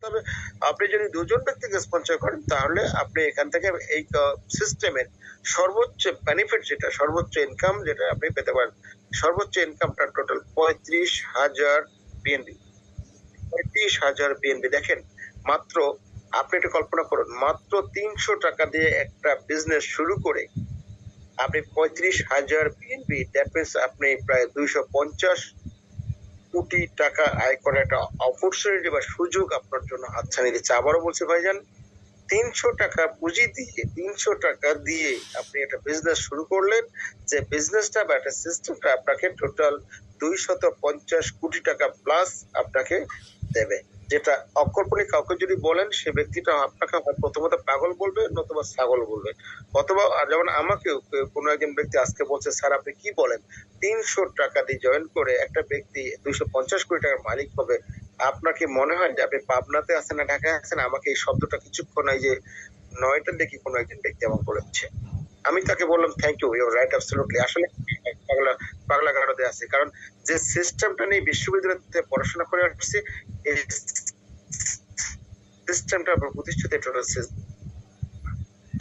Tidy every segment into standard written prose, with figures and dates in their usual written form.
তবে আপনি যদি দুজন ব্যক্তিকে স্পন্সর করেন তাহলে আপনি এখান থেকে এই সিস্টেমের সর্বোচ্চ বেনিফিট যেটা, সর্বোচ্চ ইনকাম যেটা আপনি পেতে পারেন। সর্বোচ্চ ইনকামটা টোটাল 35,000 বিএনবি। 35,000 বিএনবি। দেখেন, মাত্র আপনি একটু কল্পনা করুন, মাত্র 300 টাকা দিয়ে একটা বিজনেস শুরু করে আপনি 35,000 বিএনবি, দ্যাট মিনস আপনি প্রায় 250 কোটি টাকা আয় করার একটা অপরচুনিটি বা সুযোগ আপনার জন্য হাতছানি দিচ্ছে। আবারও বলছি ভাইজান, 300 টাকা পুঁজি দিয়ে, 300 টাকা দিয়ে আপনি একটা বিজনেস শুরু করলেন, যে বিজনেসটা বা একটা সিস্টেমটা আপনাকে টোটাল 250 কোটি টাকা প্লাস আপনাকে দেবে। যেটা অকল্পনীয়। কাউকে যদি বলেন, সে ব্যক্তিটা আপনাকে প্রথমত পাগল বলবে, নতুবা ছাগল বলবে, অথবা যেমন আমাকেও কোনো একজন ব্যক্তি আজকে বলছে, স্যার আপনি কি বলেন, 300 টাকা দিয়ে জয়েন করে একটা ব্যক্তি 250 কোটি টাকার মালিক হবে। আপনার কি মনে হয় যে আপনি পাবনাতে আছেন না ঢাকায় আছেন? আমাকে এই শব্দটা কিছুক্ষণ এই যে নয়টার দিকে কোনো একজন ব্যক্তি আমাকে বলেছে। আমি তাকে বললাম, thank you, you're right, absolutely. আসলে পাগলা পাগলা গারদে আছে, কারণ যে সিস্টেমটা নিয়ে বিশ্ববিদ্যালয়তে পড়াশোনা করে আসছি, এই সিস্টেমটা প্রতিষ্ঠিত টোটাল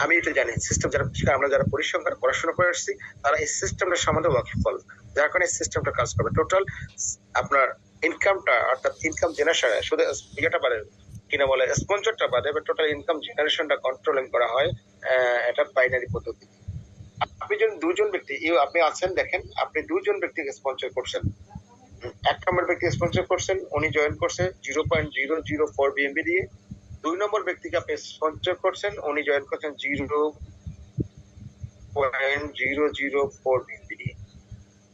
আমি এটা জানি। সিস্টেম যারা, আমরা যারা পরিসংখ্যান পড়াশোনা করে আসছি, তারা এই সিস্টেমটা সম্বন্ধে ওয়াকিফল, যার কারণে এই সিস্টেমটা কাজ করবে। টোটাল আপনার ইনকামটা, অর্থাৎ ইনকাম জেনারেশন, শুধু ইয়েটা বাদে, কিনা বলে স্পন্সরটা বাদে, টোটাল ইনকাম জেনারেশনটা কন্ট্রোলিং করা হয় এটা বাইনারি পদ্ধতি। আপনি যদি দুজন ব্যক্তি, আপনি আছেন, দেখেন আপনি দুজন ব্যক্তিকে স্পন্সর করছেন। এক নম্বর ব্যক্তি স্পন্সর করছেন, উনি জয়েন করছে 0.004 বিএমবি দিয়ে। 2 নম্বর ব্যক্তিকে আপনি স্পন্সর করছেন, উনি জয়েন করছেন 0.004 বিএমবি দিয়ে।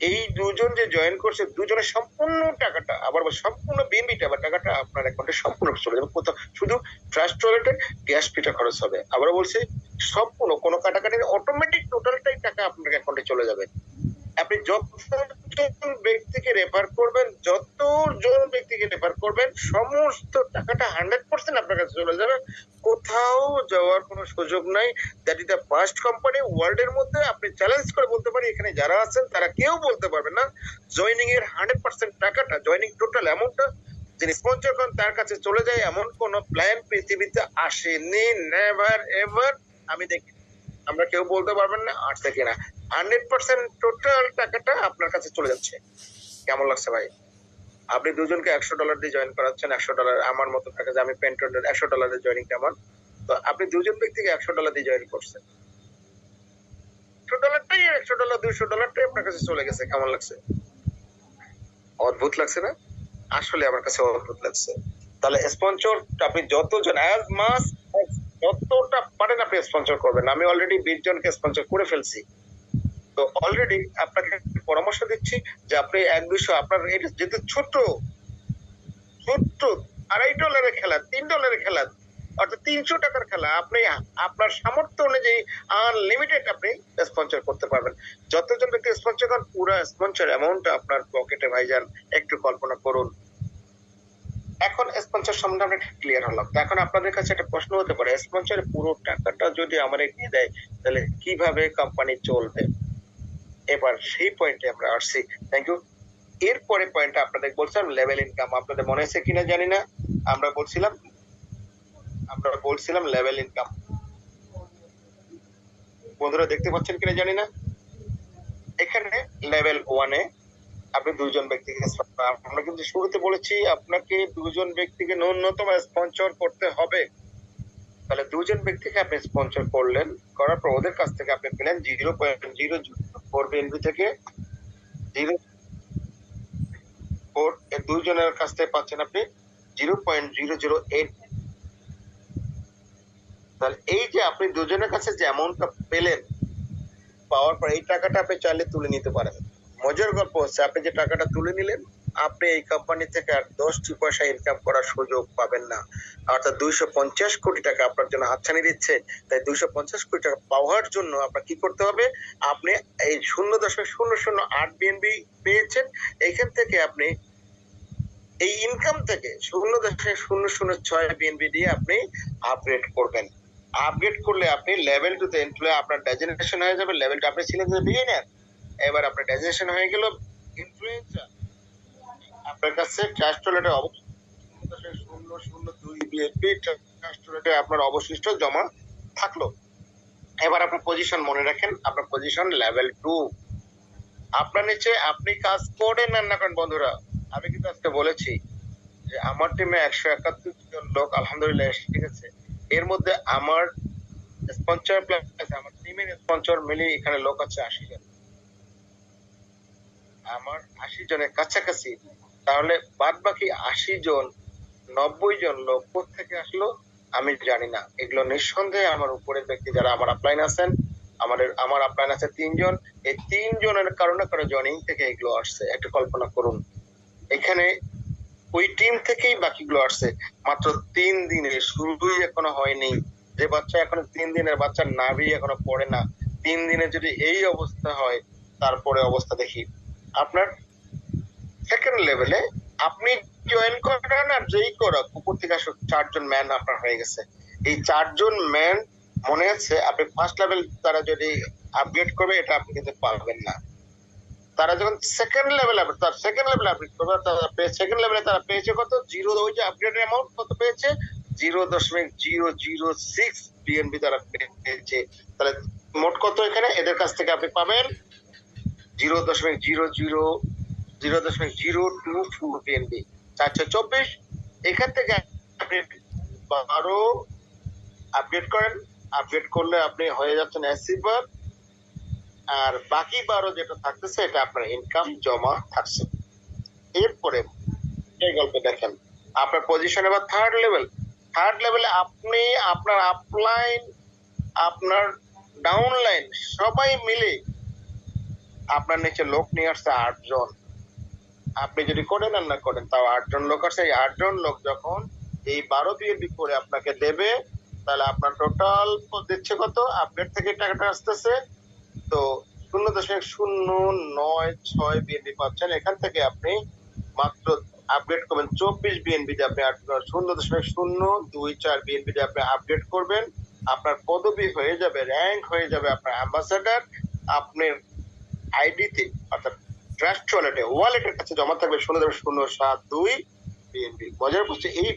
এই দুজন যে জয়েন করছে, দুজনের সম্পূর্ণ টাকাটা, আবার সম্পূর্ণ বিএনবিটা বা টাকাটা আপনার অ্যাকাউন্টে সম্পূর্ণ চলে যাবে। কোথাও শুধু ট্রাস্ট ওয়ালেটের গ্যাস ফিটা খরচ হবে। আবার বলছি, সম্পূর্ণ কোনো কাটাকাটি, অটোমেটিক টোটালটাই টাকা আপনার অ্যাকাউন্টে চলে যাবে। আপনি যতজন ব্যক্তিকে রেফার করবেন, যতজন ব্যক্তিকে রেফার করবেন, সমস্ত টাকাটা 100% আপনার কাছে চলে যাবে। কোথাও যাওয়ার কোনো সুযোগ নাই। That is the first company world এর মধ্যে, আপনি চ্যালেঞ্জ করে বলতে পারি, এখানে যারা আছেন তারা কেউ বলতে পারবে না জয়নিং এর 100% টাকাটা, জয়নিং টোটাল অ্যামাউন্টটা যিনি স্পন্সর করেন তার কাছে চলে যায়, এমন কোন প্ল্যান পৃথিবীতে আসেনি, নেভার এভার আমি দেখি। আমরা কেউ বলতে পারবেন না আসছে কিনা। 100% টোটাল টাকাটা আপনার কাছে চলে যাচ্ছে। কেমন লাগছে ভাই? আপনি দুজনকে $100 দিয়ে জয়েন করাচ্ছেন, $100 আমার মতো টাকা, যে আমি পেন্টন $100 জয়েনিং কেমন, তো আপনি দুজন ব্যক্তিকে $100 দিয়ে জয়েন করছেন, $100টাই, $100 $200টাই আপনার কাছে চলে গেছে। কেমন লাগছে? অদ্ভুত লাগছে না? আসলে আমার কাছে অদ্ভুত লাগছে। তাহলে স্পন্সর আপনি যতজন, অ্যাজ মাস যতটা পারেন আপনি স্পন্সর করবেন। আমি অলরেডি 20 জনকে স্পন্সর করে ফেলছি। তো অলরেডি আপনাকে পরামর্শ দিচ্ছি যে আপনি $100-200, আপনার এটা যেহেতু ছোট $2.5 খেলা, $3 খেলা, অর্থাৎ 300 টাকার খেলা, আপনি আপনার সামর্থ্য অনুযায়ী আনলিমিটেড আপনি স্পন্সর করতে পারবেন। যতজন ব্যক্তি স্পন্সর করেন, পুরো স্পন্সর অ্যামাউন্টটা আপনার পকেটে ভাইজান, একটু কল্পনা করুন। এখন স্পন্সর সম্বন্ধে আমরা ক্লিয়ার হলাম। তো এখন আপনাদের কাছে একটা প্রশ্ন হতে পারে, স্পন্সরের পুরো টাকাটা যদি আমাদের দিয়ে দেয়, তাহলে কিভাবে কোম্পানি চলবে? এবার সেই পয়েন্টে আমরা আসছি। Thank you. এরপরে পয়েন্টটা আপনাদের বলছিলাম লেভেল ইনকাম। আপনাদের মনে আছে কিনা জানি না, আমরা বলছিলাম লেভেল ইনকাম। বন্ধুরা দেখতে পাচ্ছেন কিনা জানি না, এখানে লেভেল 1-এ আপনি দুজন ব্যক্তিকে, আমরা কিন্তু শুরুতে বলেছি আপনাকে দুজন ব্যক্তিকে ন্যূনতম স্পন্সর করতে হবে। তাহলে দুজন ব্যক্তিকে আপনি স্পন্সর করলেন, করার পর ওদের কাছ থেকে আপনি পেলেন 0.004 বিএনপি থেকে 0.4, এর দুজনের কাছ থেকে পাচ্ছেন আপনি 0.008। তাহলে এই যে আপনি দুজনের কাছে যে অ্যামাউন্টটা পেলেন, পাওয়ার পর এই টাকাটা আপনি চাইলে তুলে নিতে পারেন। মজার গল্প হচ্ছে, আপনি যে টাকাটা তুলে নিলেন, আপনি এই কোম্পানি থেকে আর 10টি পয়সা ইনকাম করার সুযোগ পাবেন না। অর্থাৎ 250 কোটি টাকা আপনার জন্য হাতছানি দিচ্ছে। তাই 250 কোটি টাকা পাওয়ার জন্য আপনার কি করতে হবে? আপনি এই 0.008 বিএনবি পেয়েছেন, এইখান থেকে আপনি এই ইনকাম থেকে 0.006 বিএনবি দিয়ে আপনি আপগ্রেড করবেন। আপগ্রেড করলে আপনি লেভেল 2-তে এন্ট্রি, আপনার ডেজিগনেশন হয়ে যাবে। লেভেলটা আপনি ছিলেন যে বিগিনার, এবার আপনার ডেজিগনেশন হয়ে গেল ইনফ্লুয়েন্সার। আপনার কাছে ট্রাস্ট ওয়ালেটে অবশ্যই 002 বিএনপি ট্রাস্ট আপনার অবশিষ্ট জমা থাকলো। এবার আপনার পজিশন মনে রাখেন, আপনার পজিশন লেভেল 2। আপনার নিচে আপনি কাজ করেন না করেন বন্ধুরা, আমি কিন্তু আজকে বলেছি যে আমার টিমে 171 জন লোক আলহামদুলিল্লাহ ঠিক আছে। এর মধ্যে আমার স্পন্সর প্লাস আমার টিমের স্পন্সর মিলে এখানে লোক আছে 80 জন, আমার 80 জনের কাছাকাছি। তাহলে বাদ বাকি 80 জন 90 জন লোক কোথেকে আসলো আমি জানি না। এগুলো নিঃসন্দেহে আমার উপরের ব্যক্তি যারা আমার আপলাইন আছেন, আমার আপলাইন আছে 3 জন, এই 3 জনের কারণে জয়নিং থেকে এগুলো আসছে। একটু কল্পনা করুন, এখানে ওই টিম থেকেই বাকিগুলো আসছে। মাত্র 3 দিনে, শুরুই এখনো হয়নি। যে বাচ্চা এখনো 3 দিনের বাচ্চা নাভি এখনো পড়ে না, 3 দিনে যদি এই অবস্থা হয় তারপরে অবস্থা দেখি। আপনার সেকেন্ড লেভেলে আপনি জয়েন করেন আর যেই করুক উপর থেকে আসুক 4 জন ম্যান আপনার হয়ে গেছে। এই 4 জন ম্যান মনে আছে আপনি ফার্স্ট লেভেল তারা যদি আপগ্রেড করবে এটা আপনি কিন্তু পারবেন না। তারা যখন সেকেন্ড লেভেল তার সেকেন্ড লেভেল আপগ্রেড করবে, সেকেন্ড লেভেলে তারা পেয়েছে কত, জিরো, ওই যে আপগ্রেডের অ্যামাউন্ট কত পেয়েছে, 0.006 বিএনবি তারা পেয়েছে। তাহলে মোট কত এখানে এদের কাছ থেকে আপনি পাবেন 0.002 বিএনবি, 424। এখান থেকে আপনি 12 আপডেট করেন, আপডেট করলে আপনি হয়ে যাচ্ছেন অ্যাসিভার, আর বাকি 12 যেটা থাকতেছে এটা আপনার ইনকাম জমা থাকছে। এরপরে এই গল্প দেখেন আপনার পজিশন এবার থার্ড লেভেলে আপনি আপনার আপলাইন আপনার ডাউনলাইন সবাই মিলে আপনার নিচে লোক নিয়ে আসছে 8 জন। আপনি যদি করেন আর না করেন তাও 8 জন লোক আসে। এই 8 জন লোক যখন এই 12 বিএনপি করে আপনাকে দেবে, তাহলে আপনার টোটাল দিচ্ছে কত, আপডেট থেকে টাকাটা আসতেছে তো 0.096 বিএনপি পাচ্ছেন। এখান থেকে আপনি মাত্র আপডেট করবেন 24 বিএনপি দিয়ে আপনি 0.024 বিএনপি দিয়ে আপনি আপডেট করবেন। আপনার পদবি হয়ে যাবে, র্যাঙ্ক হয়ে যাবে আপনার অ্যাম্বাসেডার। আপনার আইডিতে অর্থাৎ ট্রাস্ট ওয়ালেটের কাছে জমা থাকবে 0.072 বিএনপি। মজার হচ্ছে এই